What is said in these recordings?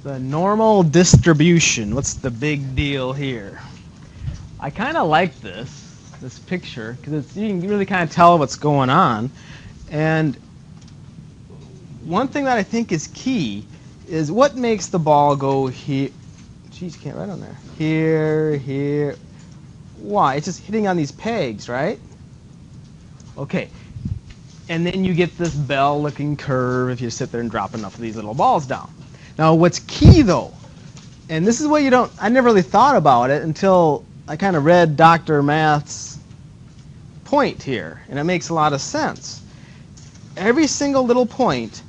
The normal distribution. What's the big deal here? I kind of like this picture, because you can really kind of tell what's going on. And one thing that I think is key is what makes the ball go here. Geez, you can't write on there. Here, here. Why? It's just hitting on these pegs, right? Okay. And then you get this bell-looking curve if you sit there and drop enough of these little balls down. Now, what's key, though, and this is what I never really thought about it until I kind of read Dr. Math's point here, and it makes a lot of sense. Every single little point,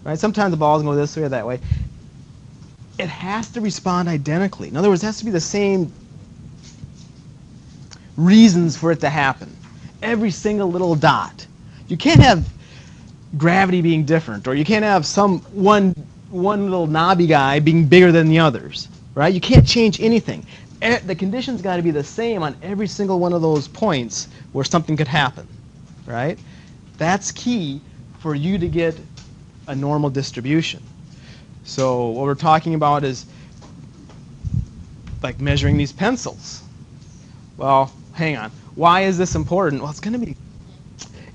right? Sometimes the balls go this way or that way. It has to respond identically. In other words, it has to be the same reasons for it to happen. Every single little dot. You can't have gravity being different, or you can't have one little knobby guy being bigger than the others, right? You can't change anything. The conditions got to be the same on every single one of those points where something could happen, right? That's key for you to get a normal distribution. So what we're talking about is like measuring these pencils. Well, hang on. Why is this important? Well, it'd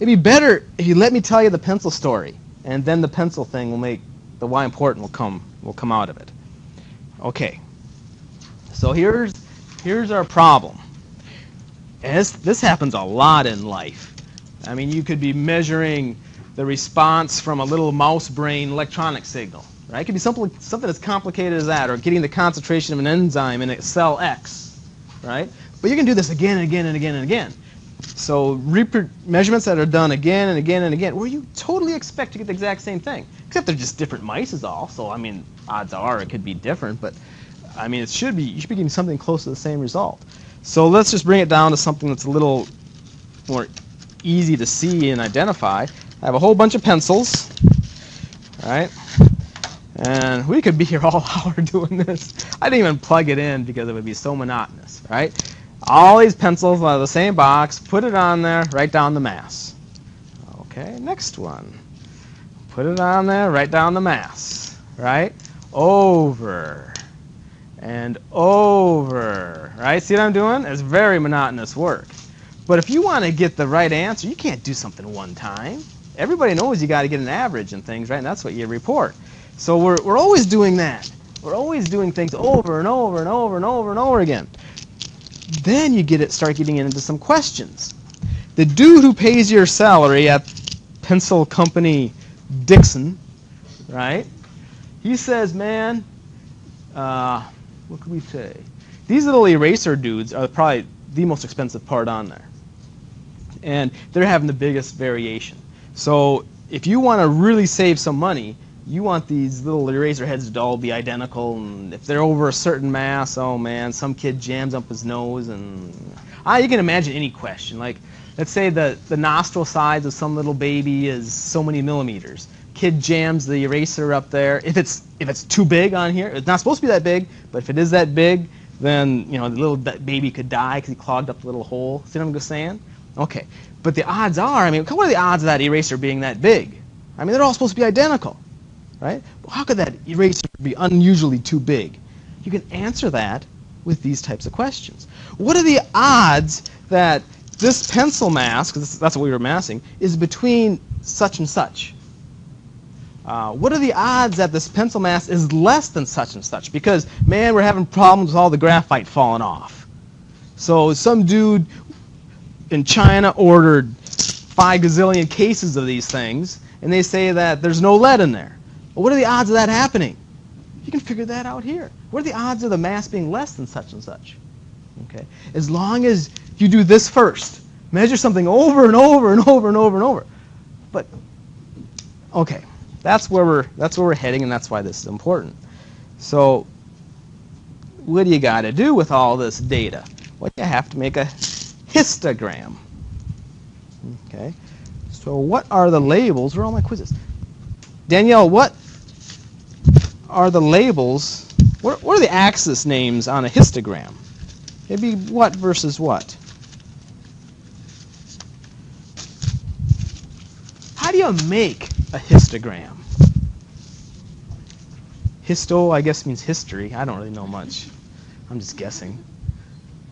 be better if you let me tell you the pencil story, and then the pencil thing will make the why important will come out of it. Okay. So here's our problem. And this happens a lot in life. I mean, you could be measuring the response from a little mouse brain electronic signal, right? It could be something as complicated as that, or getting the concentration of an enzyme in a cell X, right? But you can do this again and again and again and again. So measurements that are done again and again and again, where you totally expect to get the exact same thing, except they're just different mice is all. So I mean, odds are it could be different, but I mean, you should be getting something close to the same result. So let's just bring it down to something that's a little more easy to see and identify. I have a whole bunch of pencils, right? And we could be here all hour doing this. I didn't even plug it in because it would be so monotonous, right? All these pencils out of the same box, put it on there, write down the mass. Okay, next one. Put it on there, write down the mass, right? Over and over, right? See what I'm doing? It's very monotonous work. But if you want to get the right answer, you can't do something one time. Everybody knows you got to get an average and things, right? And that's what you report. So we're always doing that. We're always doing things over and over and over and over and over again. Then you start getting into some questions. The dude who pays your salary at Pencil Company Dixon, right? He says, man, what could we say? These little eraser dudes are probably the most expensive part on there. And they're having the biggest variation. So if you want to really save some money, you want these little eraser heads to all be identical, and if they're over a certain mass, oh man, some kid jams up his nose, and you can imagine any question. Like, let's say the nostril size of some little baby is so many millimeters. Kid jams the eraser up there. If it's too big on here, it's not supposed to be that big, but if it is that big, then the little baby could die because he clogged up the little hole. See what I'm saying? Okay, but the odds are, I mean, what are the odds of that eraser being that big? I mean, they're all supposed to be identical. Right? Well, how could that eraser be unusually too big? You can answer that with these types of questions. What are the odds that this pencil mass, because that's what we were massing, is between such and such? What are the odds that this pencil mass is less than such and such? Because, man, we're having problems with all the graphite falling off. So some dude in China ordered 5 gazillion cases of these things, and they say that there's no lead in there. Well, what are the odds of that happening? You can figure that out here. What are the odds of the mass being less than such and such? Okay. As long as you do this first, measure something over and over and over and over and over. But okay, that's where we're heading, and that's why this is important. So, what do you got to do with all this data? Well, you have to make a histogram. Okay. So, what are the labels? Where are all my quizzes? Danielle, what are the labels? What are the axis names on a histogram? It'd be what versus what? How do you make a histogram? Histo, I guess, means history. I don't really know much. I'm just guessing.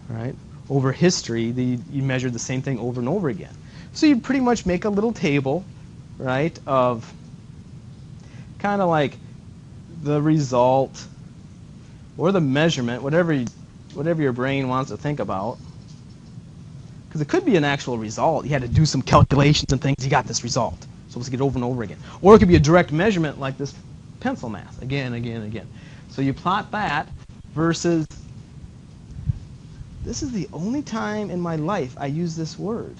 Right? Over history, you measure the same thing over and over again. So you pretty much make a little table, right, of kind of like the result or the measurement, whatever your brain wants to think about. Because it could be an actual result. You had to do some calculations and things. You got this result. So let's get over and over again. Or it could be a direct measurement like this pencil mass. Again, again, again. So you plot that versus, this is the only time in my life I use this word.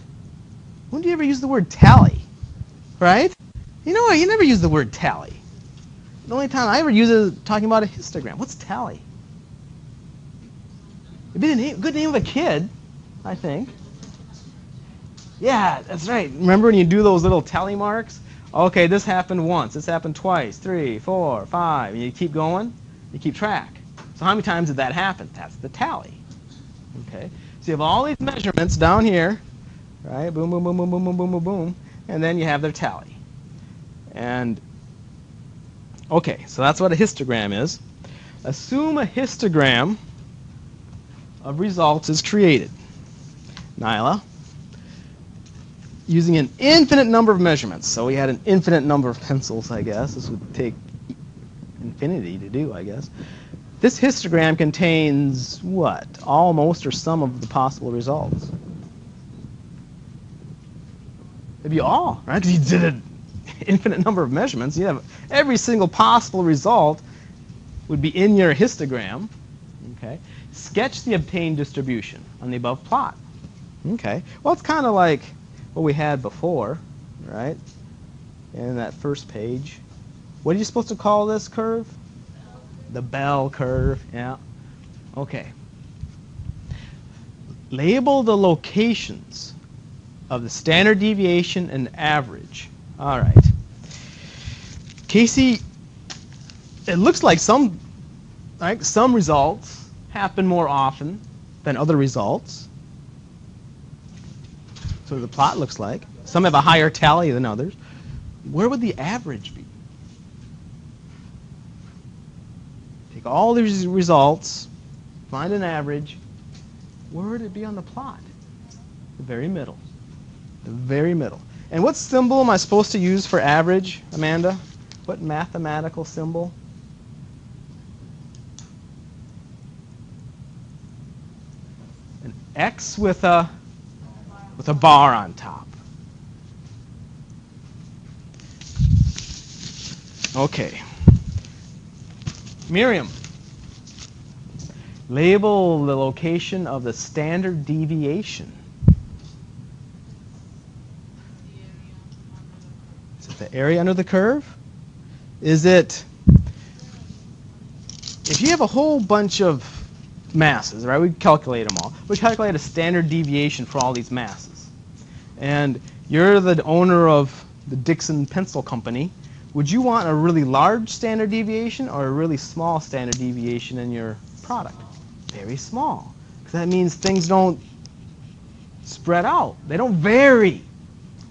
When do you ever use the word tally? Right? You know what? You never use the word tally. The only time I ever use it is talking about a histogram. What's tally? It'd be the good name of a kid, I think. Yeah, that's right. Remember when you do those little tally marks? Okay, this happened once. This happened twice, 3, 4, 5. And you keep going. You keep track. So how many times did that happen? That's the tally. Okay. So you have all these measurements down here, right? Boom, boom, boom, boom, boom, boom, boom, boom, boom. And then you have their tally. And, okay, so that's what a histogram is. Assume a histogram of results is created. Nyla. Using an infinite number of measurements. So we had an infinite number of pencils, I guess. This would take infinity to do, I guess. This histogram contains what? All, most, or some of the possible results. It'd be all, right? Because you did an infinite number of measurements. You have every single possible result would be in your histogram. Okay. Sketch the obtained distribution on the above plot. Okay. Well, it's kind of like what we had before, right? In that first page. What are you supposed to call this curve? The bell curve, yeah. Okay. Label the locations of the standard deviation and average. All right. Casey, it looks like some results happen more often than other results. So the plot looks like. Some have a higher tally than others. Where would the average be? Take all these results, find an average. Where would it be on the plot? The very middle. The very middle. And what symbol am I supposed to use for average, Amanda? What mathematical symbol? An X with a bar on top. Okay. Miriam, label the location of the standard deviation. Is it the area under the curve? Is it, if you have a whole bunch of masses, right? We calculate them all. We calculate a standard deviation for all these masses. And you're the owner of the Dixon Pencil Company. Would you want a really large standard deviation or a really small standard deviation in your product? Very small. Because that means things don't spread out. They don't vary,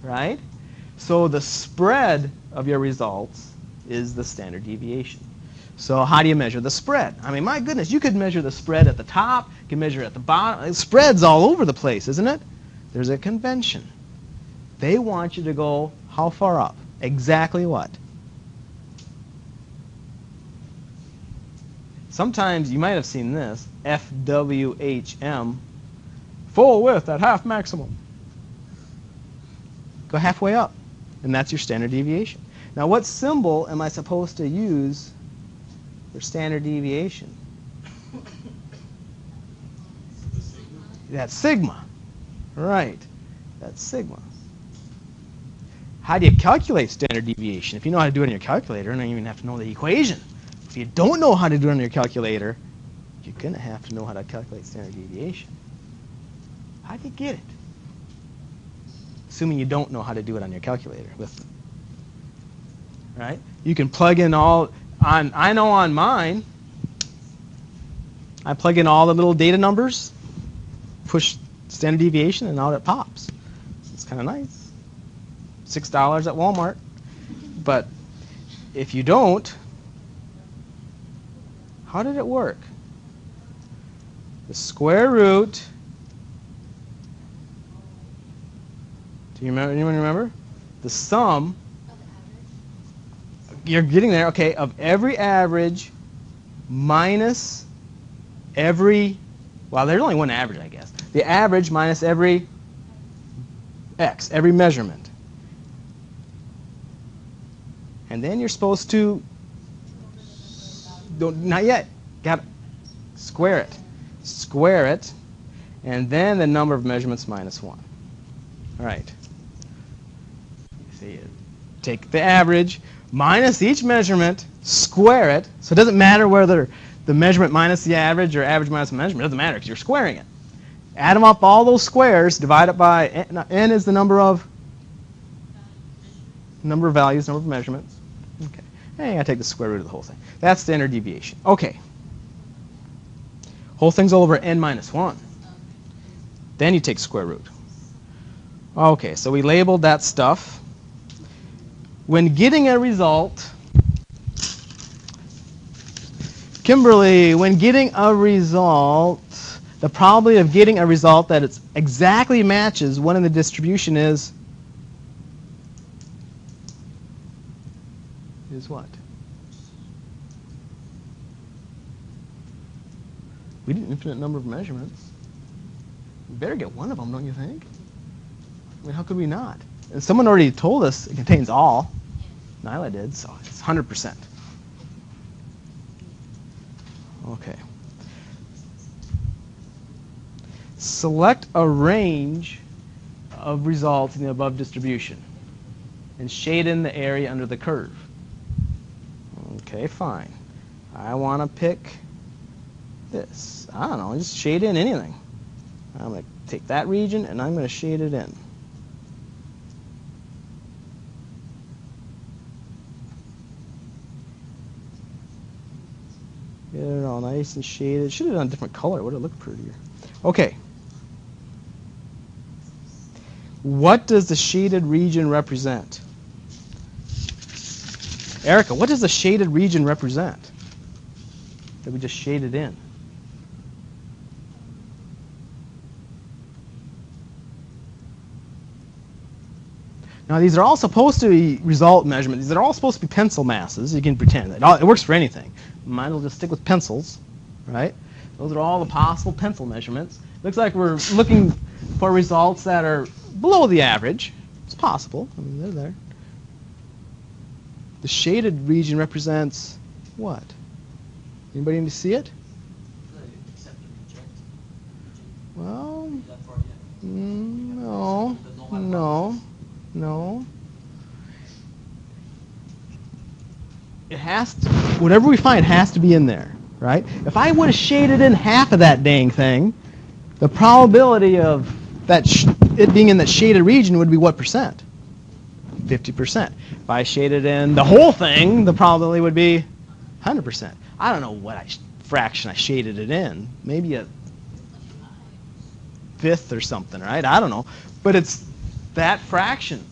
right? So the spread of your results is the standard deviation. So how do you measure the spread? I mean, my goodness, you could measure the spread at the top, you can measure it at the bottom. It spreads all over the place, isn't it? There's a convention. They want you to go how far up? Exactly what? Sometimes you might have seen this, FWHM, full width at half maximum. Go halfway up, and that's your standard deviation. Now, what symbol am I supposed to use for standard deviation? That's sigma. Right. That's sigma. How do you calculate standard deviation? If you know how to do it on your calculator, you don't even have to know the equation. If you don't know how to do it on your calculator, you're going to have to know how to calculate standard deviation. How do you get it? Assuming you don't know how to do it on your calculator. Right? You can plug in all, I know on mine, I plug in all the little data numbers, push standard deviation, and out it pops. It's kind of nice. $6 at Walmart. But if you don't, How did it work? The square root. Do you remember? Anyone remember? The sum. You're getting there, okay, of every average minus every, well, there's only one average, I guess. The average minus every x, every measurement. And then you're supposed to, not yet, got to square it. Square it, and then the number of measurements minus 1. All right. So you take the average, minus each measurement, square it. So it doesn't matter whether the measurement minus the average or average minus the measurement. It doesn't matter because you're squaring it. Add them up, all those squares, divide it by n is the number of values, number of measurements. Okay. And you got to take the square root of the whole thing. That's standard deviation. Okay. Whole thing's over n minus 1. Then you take square root. Okay, so we labeled that stuff. When getting a result, Kimberly, when getting a result, the probability of getting a result that it exactly matches one in the distribution is what? We need an infinite number of measurements. We better get one of them, don't you think? I mean, how could we not? And someone already told us it contains all. Nyla did, so it's 100%. Okay. Select a range of results in the above distribution and shade in the area under the curve. Okay, fine. I want to pick this. I don't know, just shade in anything. I'm going to take that region and I'm going to shade it in. Get it all nice and shaded. Should have done a different color. Would have looked prettier. Okay. What does the shaded region represent? Erica, what does the shaded region represent that we just shaded in? Now, these are all supposed to be result measurements. These are all supposed to be pencil masses. You can pretend that. It works for anything. Might as well just stick with pencils, right? Those are all the possible pencil measurements. Looks like we're looking for results that are below the average. It's possible. I mean, they're there. The shaded region represents what? Anybody need to see it? Well, no. It has to, whatever we find has to be in there, right? If I would have shaded in half of that dang thing, the probability of that it being in that shaded region would be what percent? 50%. If I shaded in the whole thing, the probability would be 100%. I don't know what fraction I shaded it in. Maybe a fifth or something, right? I don't know. But it's that fraction.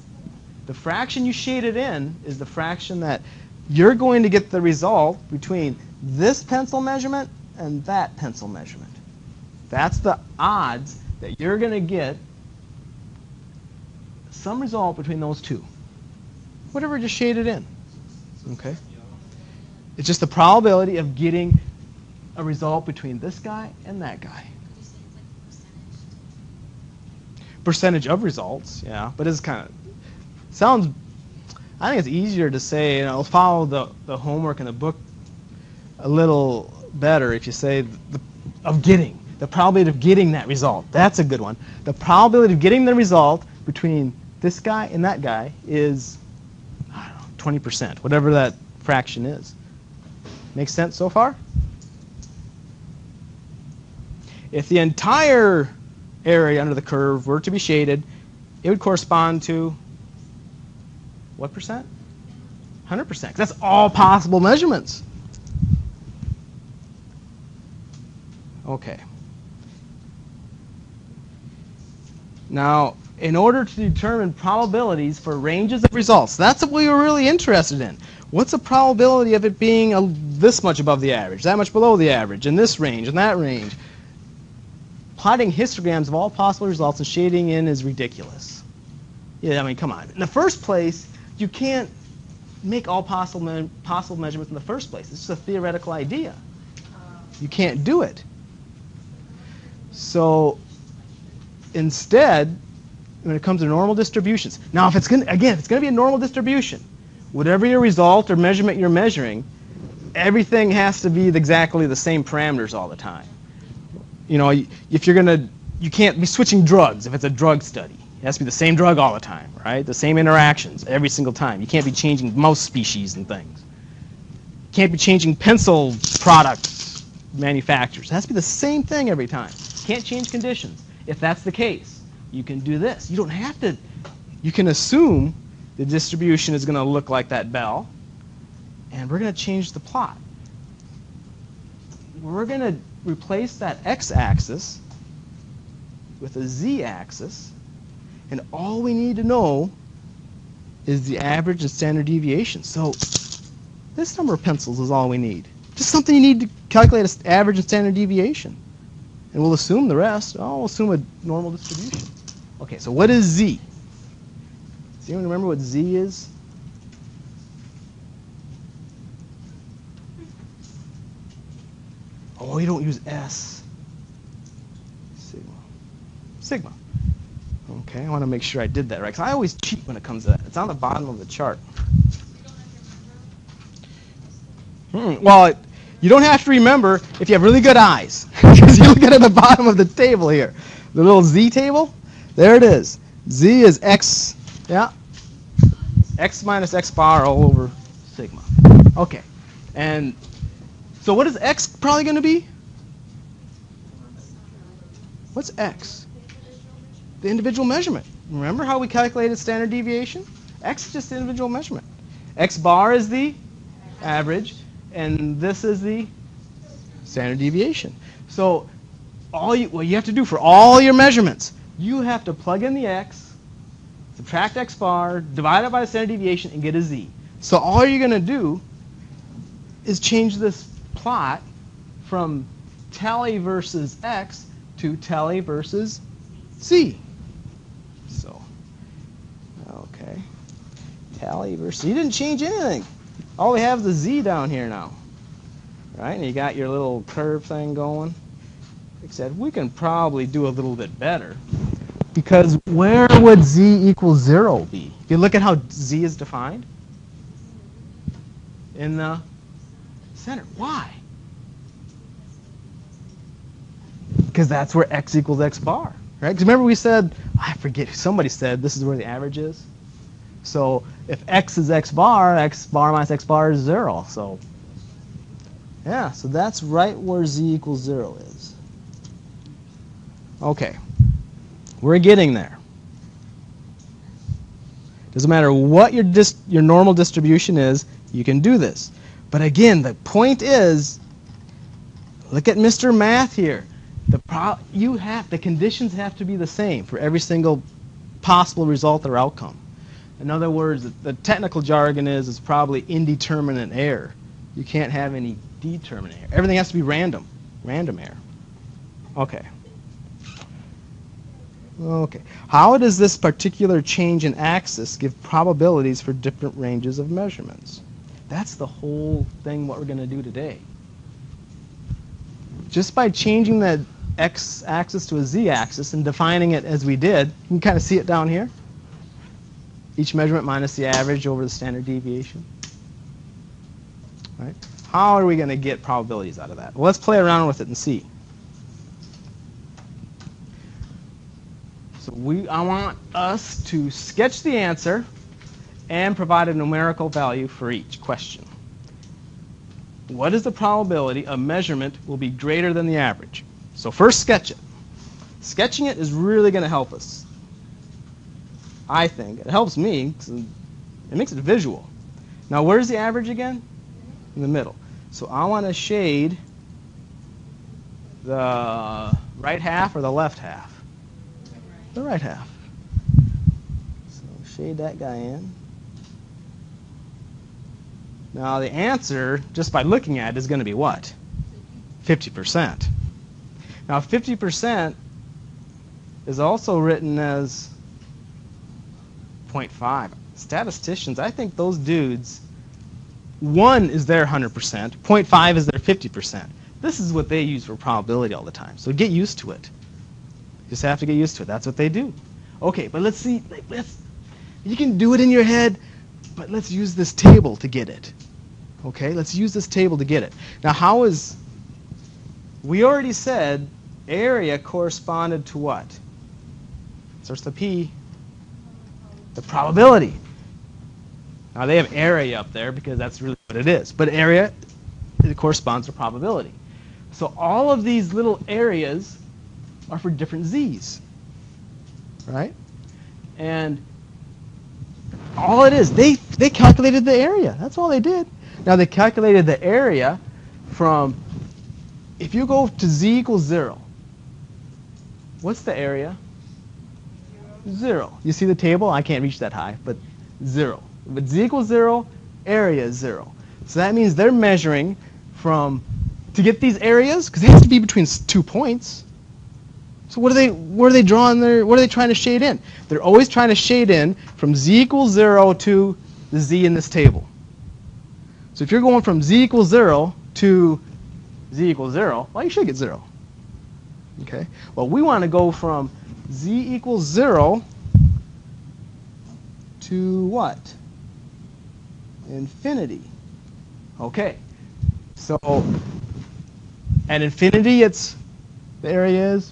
The fraction you shaded in is the fraction that you're going to get the result between this pencil measurement and that pencil measurement. That's the odds that you're going to get some result between those two. Whatever just shaded in. Okay? It's just the probability of getting a result between this guy and that guy. Percentage of results, yeah, but it's kind of sounds. I think it's easier to say, you know, follow the homework in the book a little better if you say the probability of getting that result. That's a good one. The probability of getting the result between this guy and that guy is, I don't know, 20%, whatever that fraction is. Make sense so far? If the entire area under the curve were to be shaded, it would correspond to what percent? 100%, because that's all possible measurements. Okay. Now, in order to determine probabilities for ranges of results. That's what we were really interested in. What's the probability of it being this much above the average, that much below the average, in this range, in that range? Plotting histograms of all possible results and shading in is ridiculous. Yeah, I mean, come on. In the first place, you can't make all possible measurements in the first place. It's just a theoretical idea. You can't do it. So instead, when it comes to normal distributions, now if it's going to be a normal distribution, whatever your result or measurement you're measuring, everything has to be exactly the same parameters all the time. You know, if you can't be switching drugs if it's a drug study. It has to be the same drug all the time, right? The same interactions every single time. You can't be changing mouse species and things. You can't be changing pencil product manufacturers. It has to be the same thing every time. You can't change conditions. If that's the case, you can do this. You don't have to. You can assume the distribution is going to look like that bell, and we're going to change the plot. We're going to replace that x-axis with a z-axis, and all we need to know is the average and standard deviation. So this number of pencils is all we need. Just something you need to calculate an average and standard deviation. And we'll assume the rest. Oh, we'll assume a normal distribution. Okay, so what is z? Does anyone remember what z is? Oh, you don't use s. Sigma. Okay, I want to make sure I did that right, because I always cheat when it comes to that. It's on the bottom of the chart. Well, you don't have to remember if you have really good eyes, because you look at the bottom of the table here. The little z table, there it is. Z is x, yeah, x minus x bar all over sigma. Okay, and so what is x probably going to be? What's x? The individual measurement. Remember how we calculated standard deviation? X is just the individual measurement. X bar is the average, and this is the standard deviation. So what you have to do for all your measurements, you have to plug in the x, subtract x bar, divide it by the standard deviation, and get a z. So all you're going to do is change this plot from tally versus x to tally versus z. So, okay, tally versus, you didn't change anything. All we have is the z down here now, right? And you got your little curve thing going. Except we can probably do a little bit better, because where would z equal 0 be? If you look at how z is defined, in the center. Why? Because that's where x equals x bar. Right? Because remember we said, I forget, somebody said this is where the average is. So if x is x bar minus x bar is 0. So yeah, so that's right where z equals 0 is. Okay, we're getting there. Doesn't matter what your normal distribution is, you can do this. But again, the point is, look at Mr. Math here. The conditions have to be the same for every single possible result or outcome. In other words, the technical jargon is it's probably indeterminate error. You can't have any determinate error. Everything has to be random error. Okay. Okay. How does this particular change in axis give probabilities for different ranges of measurements? That's the whole thing what we're going to do today. Just by changing that x-axis to a z-axis and defining it as we did, you can kind of see it down here. Each measurement minus the average over the standard deviation. Right? How are we going to get probabilities out of that? Well, let's play around with it and see. So I want us to sketch the answer and provide a numerical value for each question. What is the probability a measurement will be greater than the average? So first, sketch it. Sketching it is really going to help us. I think. It helps me because it makes it visual. Now, where's the average again? In the middle. So I want to shade the right half or the left half? The right half. shade that guy in. Now the answer, just by looking at it, is going to be what? 50%. Now 50% is also written as 0.5. Statisticians, I think those dudes, 1 is their 100%, 0.5 is their 50%. This is what they use for probability all the time. So get used to it. You just have to get used to it. That's what they do. Okay, but let's see. You can do it in your head, but let's use this table to get it. Okay, let's use this table to get it. Now, how is... We already said area corresponded to what? Starts with the P. The probability. Now, they have area up there because that's really what it is. But area, it corresponds to probability. So all of these little areas are for different z's, right? And all it is, they calculated the area. That's all they did. Now, they calculated the area from, if you go to z equals 0, what's the area? 0. You see the table? I can't reach that high, but 0. But z equals 0, area is 0. So that means they're measuring from, to get these areas, because they have to be between 2 points. So what are they drawing there? What are they trying to shade in? They're always trying to shade in from z equals 0 to the z in this table. So if you're going from z equals 0 to z equals 0, well, you should get 0. Okay? Well, we want to go from z equals 0 to what? Infinity. Okay. So at infinity, the area is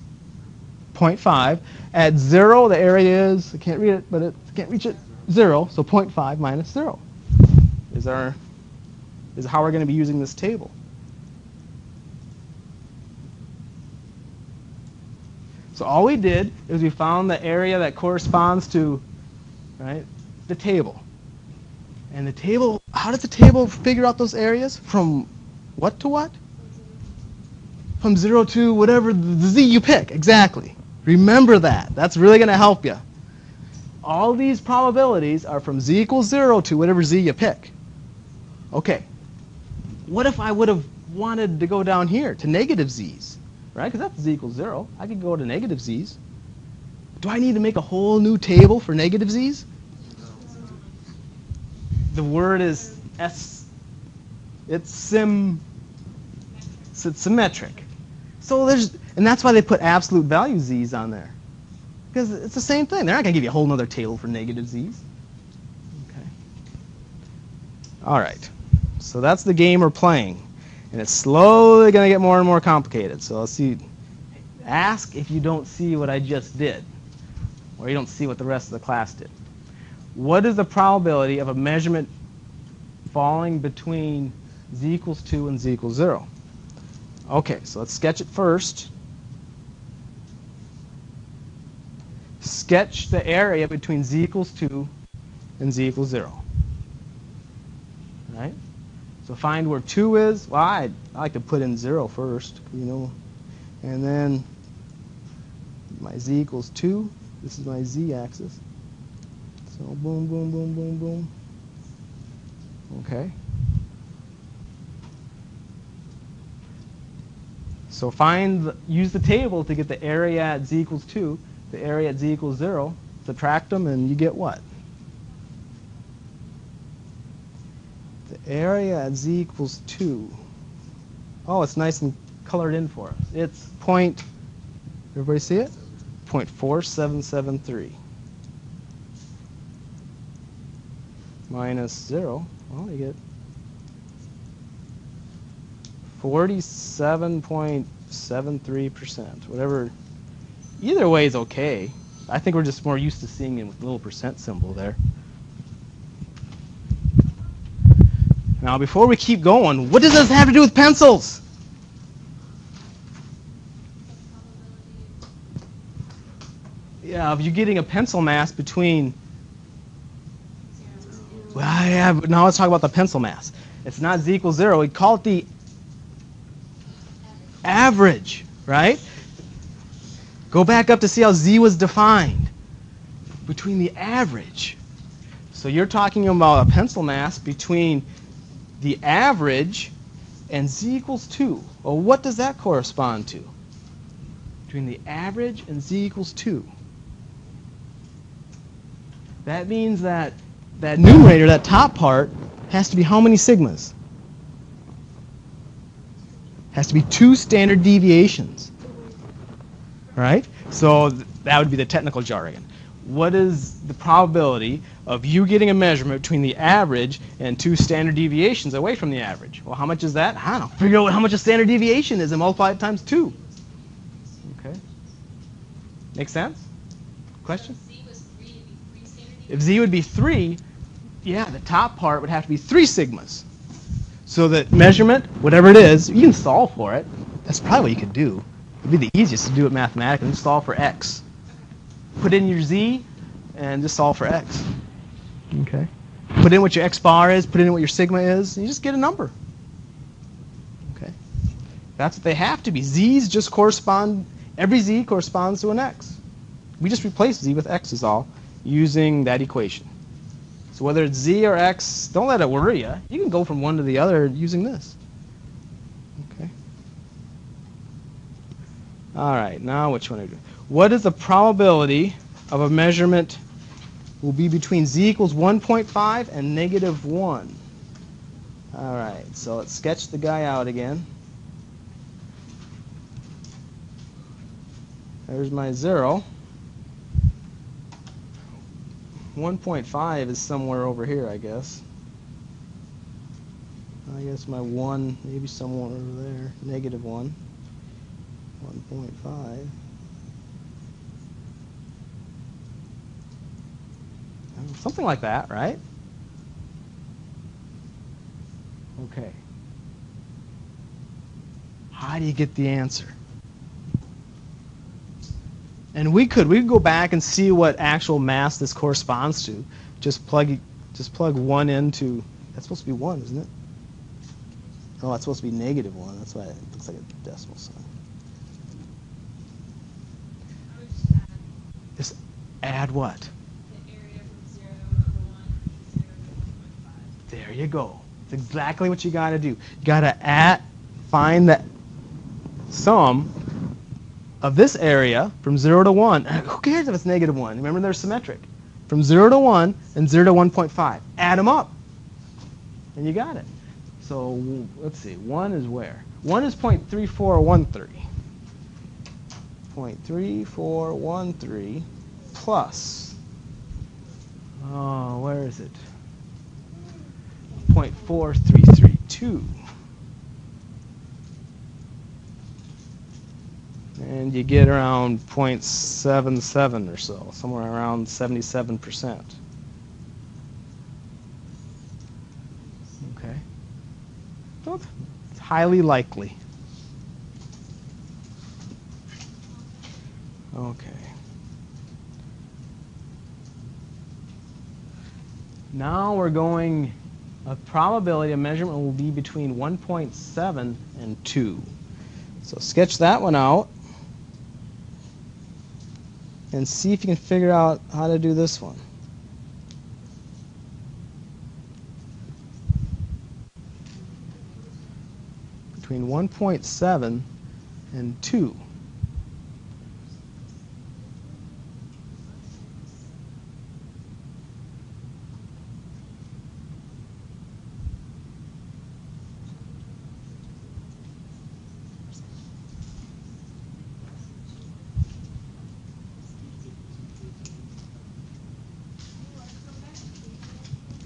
0.5. At 0, the area is, I can't read it, but I can't reach it, 0. So 0.5 minus 0 is how we're going to be using this table. So all we did is we found the area that corresponds to, right, the table. And the table, how does the table figure out those areas? From what to what? From 0 to whatever the z you pick. Exactly. Remember that. That's really going to help you. All these probabilities are from z equals 0 to whatever z you pick. Okay. What if I would have wanted to go down here to negative z's? Right? Because that's z equals 0. I could go to negative z's. Do I need to make a whole new table for negative z's? The word is it's symmetric. So and that's why they put absolute value z's on there. Because it's the same thing. They're not going to give you a whole other table for negative z's. Okay. All right. So that's the game we're playing. And it's slowly going to get more and more complicated. So let's see. Ask if you don't see what I just did, or you don't see what the rest of the class did. What is the probability of a measurement falling between z equals 2 and z equals 0? Okay, so let's sketch it first. Sketch the area between z equals 2 and z equals 0. Right? So find where 2 is. Well, I like to put in 0 first, you know. And then my z equals 2. This is my z-axis. So boom, boom, boom, boom, boom. Okay. So use the table to get the area at z equals 2, the area at z equals 0. Subtract them, and you get what? The area at z equals 2. Oh, it's nice and colored in for us. It's everybody see it? 0.4773. Minus 0, well, you get 47.73%. Whatever. Either way is okay. I think we're just more used to seeing it with the little percent symbol there. Now, before we keep going, what does this have to do with pencils? Yeah, if you're getting a pencil mass between... Well, yeah, but now let's talk about the pencil mass. It's not z equals 0. We call it the average, right? Go back up to see how z was defined. Between the average So you're talking about a pencil mass between the average and z equals 2. Well, what does that correspond to? Between the average and z equals 2. That means that that numerator, that top part, has to be how many sigmas? Has to be 2 standard deviations. Right? So that would be the technical jargon. What is the probability of you getting a measurement between the average and 2 standard deviations away from the average? Well, how much is that? I don't know. Figure out how much a standard deviation is and multiply it times 2. Okay. Make sense? Question? If z would be 3, yeah, the top part would have to be 3 sigmas. So that measurement, whatever it is, you can solve for it. That's probably what you could do. It would be the easiest to do it mathematically. Just solve for x. Put in your z and just solve for x. Okay. Put in what your x bar is, put in what your sigma is, and you just get a number. Okay. That's what they have to be. Z's just correspond, every z corresponds to an x. We just replace z with x is all, using that equation. So whether it's z or x, don't let it worry you. You can go from one to the other using this. Okay. All right, now which one are we doing? What is the probability of a measurement will be between z equals 1.5 and negative 1? All right, so let's sketch the guy out again. There's my 0. 1.5 is somewhere over here, I guess. I guess my 1, maybe somewhere over there. Negative 1. 1.5. Something like that, right? Okay. How do you get the answer? And we could go back and see what actual mass this corresponds to. Just plug 1 into, that's supposed to be 1, isn't it? Oh, it's supposed to be negative 1. That's why it looks like a decimal sign. Just add what? The area from 0 to 1, 0 to 1.5. There you go. It's exactly what you got to do. You got to find the sum of this area from 0 to 1. Who cares if it's negative 1? Remember, they're symmetric. From 0 to 1 and 0 to 1.5. Add them up. And you got it. So let's see. 1 is where? 1 is 0.3413. 0.3413 plus, oh, where is it? 0.4332. And you get around 0.77 or so, somewhere around 77%. Okay. So it's highly likely. Okay. Now we're going, a probability of measurement will be between 1.7 and 2. So sketch that one out and see if you can figure out how to do this one. Between 1.7 and 2.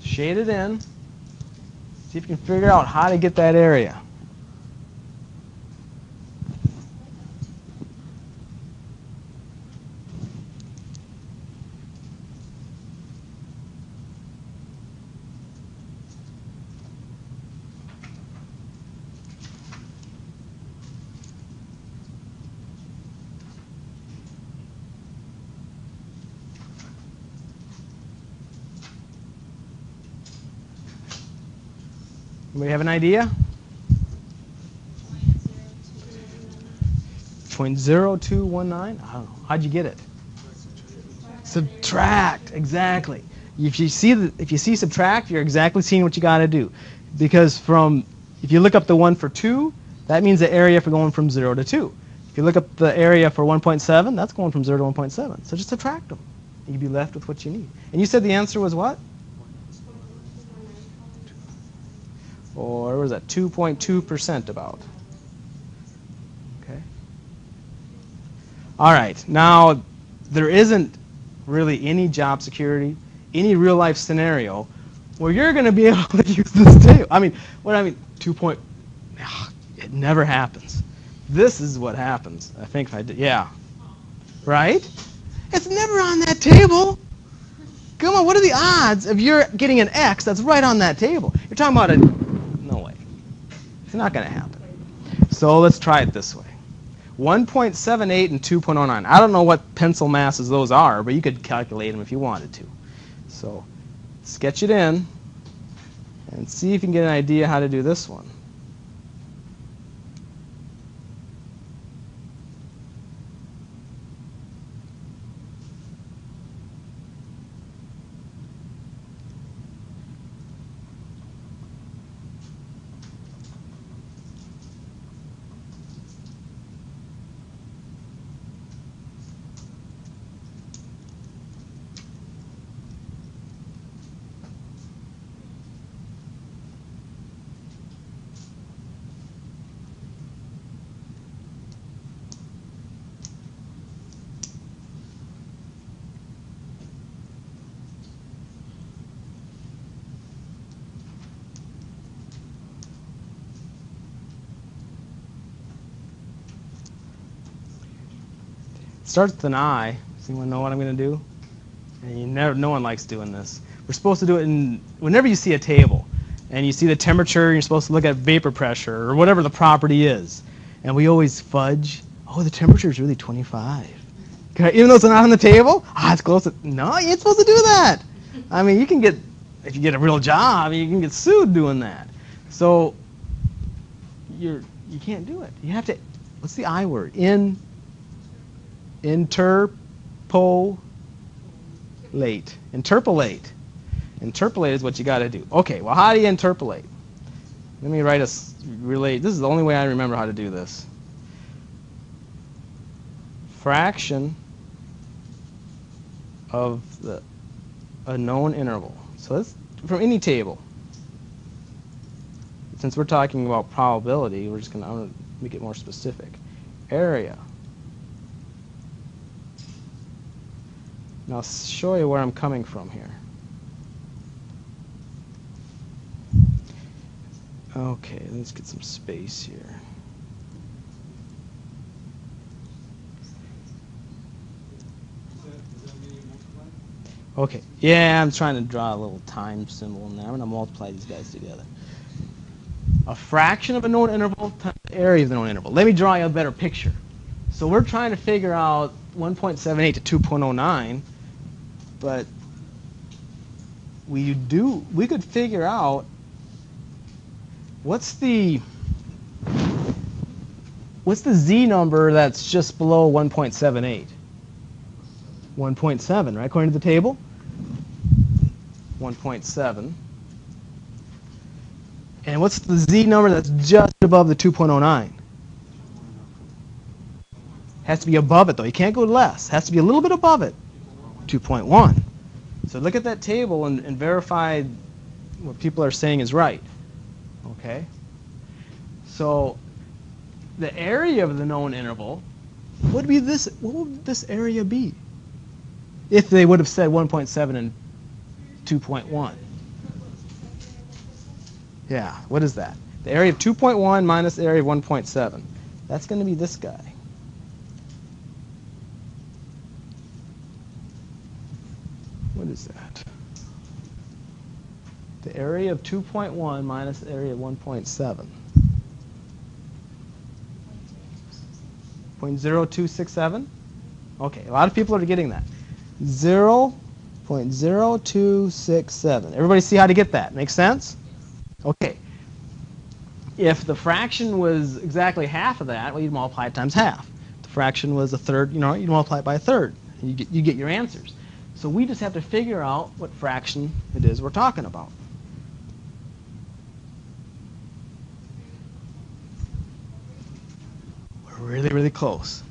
Shade it in. See if you can figure out how to get that area. Anybody have an idea? 0.0219? I don't know. How'd you get it? Subtract. Exactly. If you see subtract, you're exactly seeing what you got to do. Because if you look up the one for 2, that means the area for going from 0 to 2. If you look up the area for 1.7, that's going from 0 to 1.7. So just subtract them. You'd be left with what you need. And you said the answer was what? Or was that 2.2% about? Okay. All right. Now, there isn't really any job security, any real life scenario where you're going to be able to use this table. I mean, it never happens. This is what happens. I think if I did, yeah. Right? It's never on that table. Come on, what are the odds of you're getting an X that's right on that table? You're talking about no way. It's not going to happen. So let's try it this way. 1.78 and 2.09. I don't know what pencil masses those are, but you could calculate them if you wanted to. So sketch it in and see if you can get an idea how to do this one. Starts with an I. Does anyone know what I'm going to do? And no one likes doing this. We're supposed to do it whenever you see a table and you see the temperature, you're supposed to look at vapor pressure or whatever the property is. And we always fudge. Oh, the temperature is really 25. Okay, even though it's not on the table? It's close. No, you ain't supposed to do that. I mean, if you get a real job, you can get sued doing that. So you can't do it. You have to, what's the I word? Interpolate. Interpolate. Interpolate is what you got to do. Okay, well, how do you interpolate? Let me relate. This is the only way I remember how to do this. Fraction of a known interval. So that's from any table. Since we're talking about probability, I'm going to make it more specific. Area. Now I'll show you where I'm coming from here. Okay, let's get some space here. Okay, yeah, I'm trying to draw a little time symbol in there. I'm going to multiply these guys together. A fraction of a known interval times the area of the known interval. Let me draw you a better picture. So we're trying to figure out 1.78 to 2.09. But we could figure out what's the Z number that's just below 1.78? 1.7, right? According to the table? 1.7. And what's the Z number that's just above the 2.09? Has to be above it, though. You can't go less. Has to be a little bit above it. 2.1. So look at that table and verify what people are saying is right. Okay? So the area of the known interval, what would this area be? If they would have said 1.7 and 2.1. Yeah, what is that? The area of 2.1 minus the area of 1.7. That's going to be this guy. What is that? The area of 2.1 minus the area of 1.7. 0.0267? Okay, a lot of people are getting that. 0.0267. Everybody see how to get that? Make sense? Okay. If the fraction was exactly half of that, well, you'd multiply it times half. If the fraction was a third, you'd multiply it by a third. You get your answers. So we just have to figure out what fraction it is we're talking about. We're really, really close.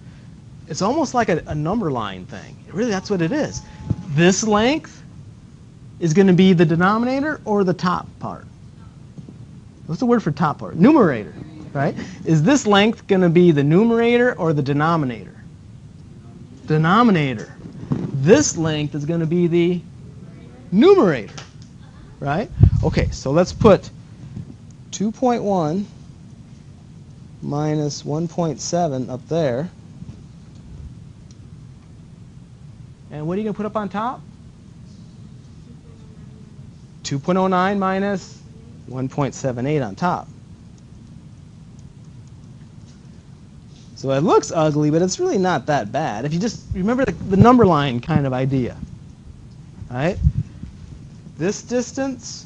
It's almost like a number line thing. Really, that's what it is. This length is going to be the denominator or the top part. What's the word for top part? Numerator, right? Is this length going to be the numerator or the denominator? Denominator. This length is going to be the numerator, right? Okay, so let's put 2.1 minus 1.7 up there. And what are you going to put up on top? 2.09 minus 1.78 on top. So it looks ugly, but it's really not that bad. If you just remember the number line kind of idea. Right? This distance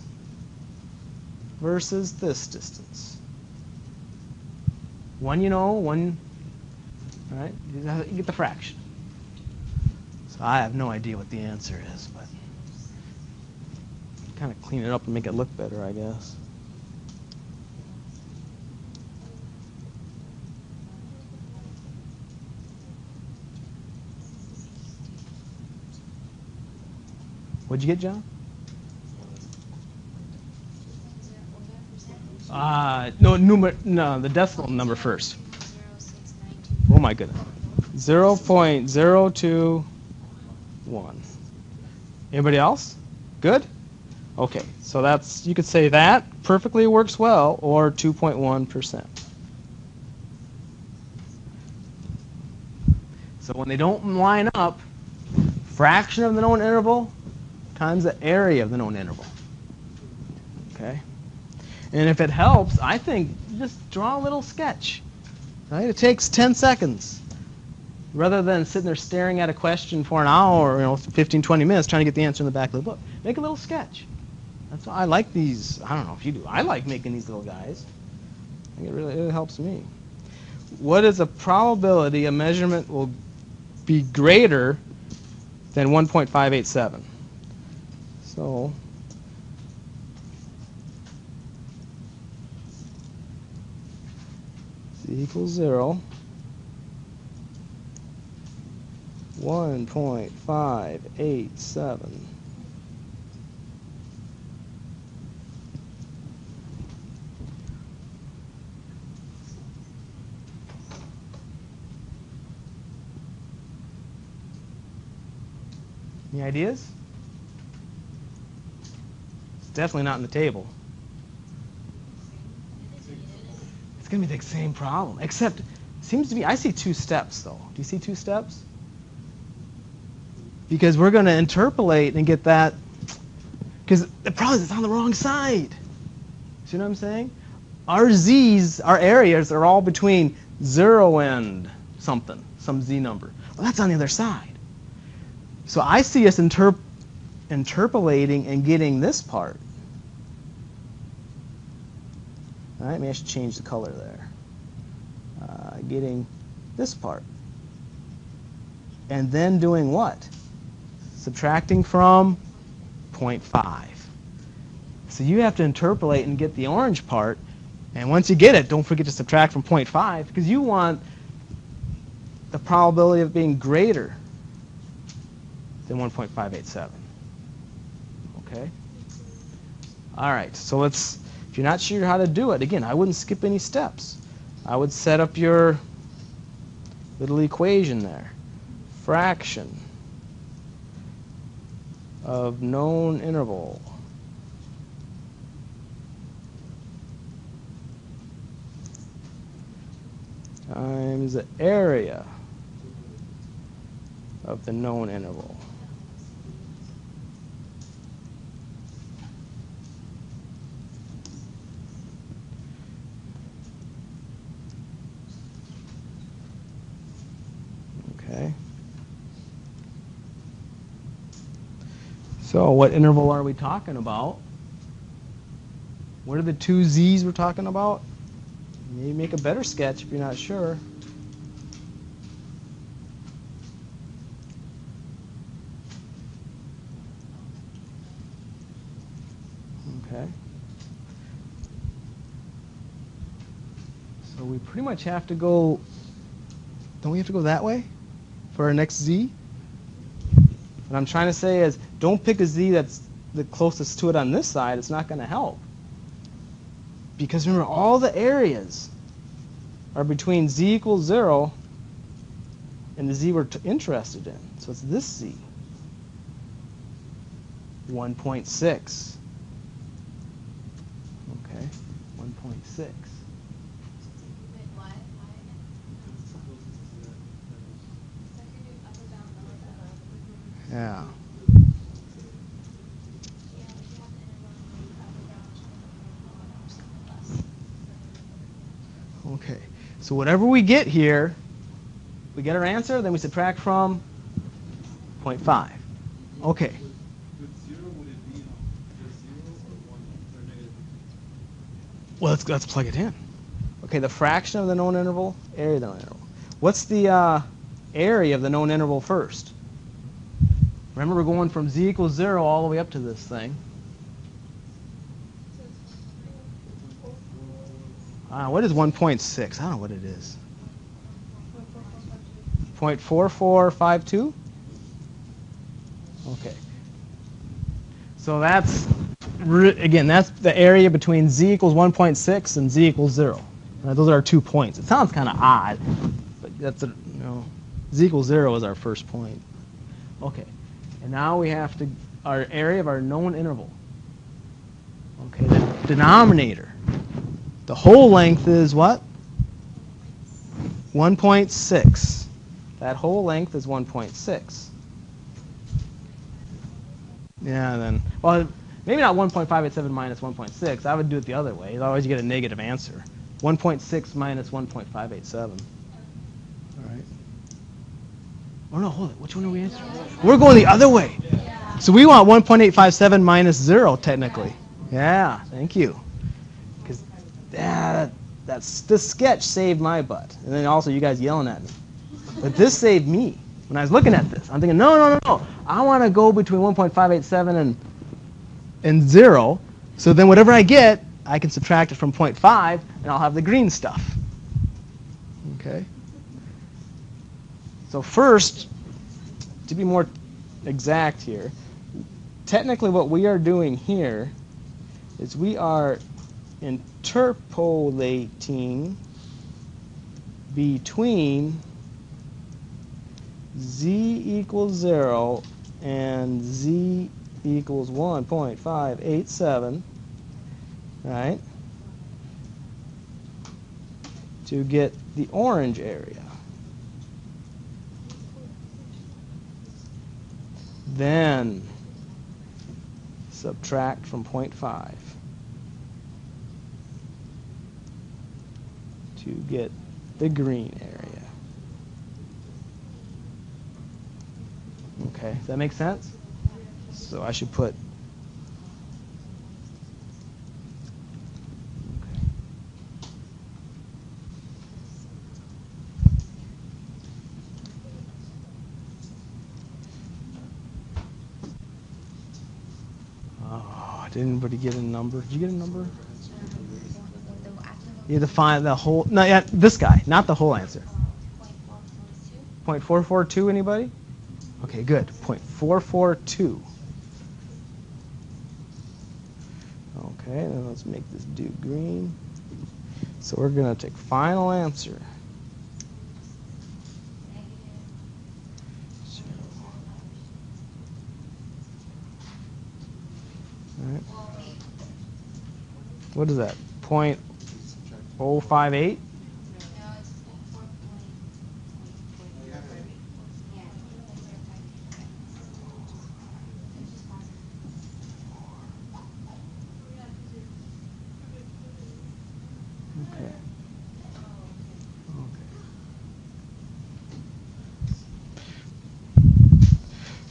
versus this distance. One you know, one, all right? You get the fraction. So I have no idea what the answer is, but kind of clean it up and make it look better, I guess. What'd you get, John? No, the decimal number first. Oh my goodness. 0.021. Anybody else? Good? Okay, so that's, you could say that perfectly works well, or 2.1%. So when they don't line up, fraction of the known interval times the area of the known interval. Okay? And if it helps, I think just draw a little sketch. Right? It takes 10 seconds. Rather than sitting there staring at a question for an hour or 15, 20 minutes trying to get the answer in the back of the book. Make a little sketch. That's why I like these. I don't know if you do. I like making these little guys. I think it really helps me. What is the probability a measurement will be greater than 1.587? So z equals 0. 1.587. Any ideas? It's definitely not in the table. It's going to be the same problem, except it seems to be, I see 2 steps though. Do you see 2 steps? Because we're going to interpolate and get that, because the problem is it's on the wrong side. See what I'm saying? Our z's, our areas are all between 0 and something, some z number. Well, that's on the other side. So I see us interpolating and getting this part. All right, maybe I should change the color there. Getting this part. And then doing what? Subtracting from 0.5. So you have to interpolate and get the orange part. And once you get it, don't forget to subtract from 0.5 because you want the probability of being greater than 1.587. Okay? All right, so let's, if you're not sure how to do it, again, I wouldn't skip any steps. I would set up your little equation there. Fraction of known interval times the area of the known interval. Okay. So what interval are we talking about? What are the 2 z's we're talking about? Maybe make a better sketch if you're not sure. So we pretty much have to go, don't we have to go that way for our next z? What I'm trying to say is don't pick a z that's the closest to it on this side. It's not going to help. Because remember, all the areas are between z equals 0 and the z we're interested in. So it's this z. 1.6. Okay, 1.6. Yeah. Okay. So whatever we get here, we get our answer, then we subtract from 0.5. Okay. Well, let's plug it in. Okay, the fraction of the known interval, area of the known interval. What's the area of the known interval first? Remember, we're going from z equals 0 all the way up to this thing. What is 1.6? I don't know what it is. 0.4452? Okay. So that's, again, that's the area between z equals 1.6 and z equals 0. Those are our 2 points. It sounds kind of odd, but that's, z equals 0 is our first point. Okay. And now we have to, our area of our known interval. Okay, the denominator. The whole length is what? 1.6. That whole length is 1.6. Yeah, then, well, maybe not 1.587 minus 1.6. I would do it the other way. Otherwise, you get a negative answer. 1.6 minus 1.587. All right. Oh, no, hold it. Which one are we answering? We're going the other way. So we want 1.857 minus 0, technically. Yeah, thank you. Because this sketch saved my butt. And then also you guys yelling at me. But this saved me. When I was looking at this, I'm thinking, no. I want to go between 1.587 and 0. So then whatever I get, I can subtract it from 0.5, and I'll have the green stuff. Okay? So first, to be more exact here, technically what we are doing here is we are interpolating between z equals 0 and z equals 1.587, right, to get the orange area. Then subtract from 0.5 to get the green area. Okay, does that make sense? So I should put did anybody get a number? Did you get a number? You have to find the whole, no, yeah, this guy, not the whole answer. 0.442, anybody? Okay, good. 0.442. Okay, then let's make this do green. So we're going to take final answer. All right. What is that? 0.058?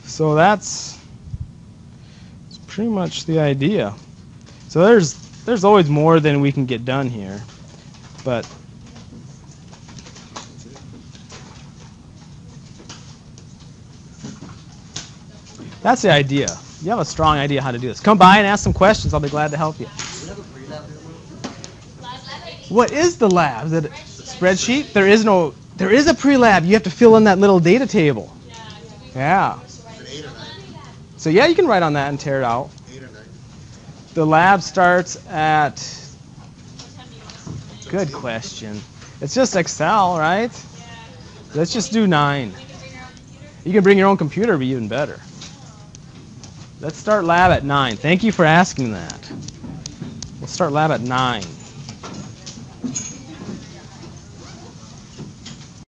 So that's pretty much the idea. So there's always more than we can get done here, but that's the idea. You have a strong idea how to do this. Come by and ask some questions. I'll be glad to help you. What is the lab? Is it a spreadsheet? There is a pre-lab. You have to fill in that little data table. Yeah. So yeah, you can write on that and tear it out. 8 or 9. The lab starts at, good question. It's just Excel, right? Let's just do 9. You can bring your own computer, it'd be even better. Let's start lab at 9. Thank you for asking that. We'll start lab at 9.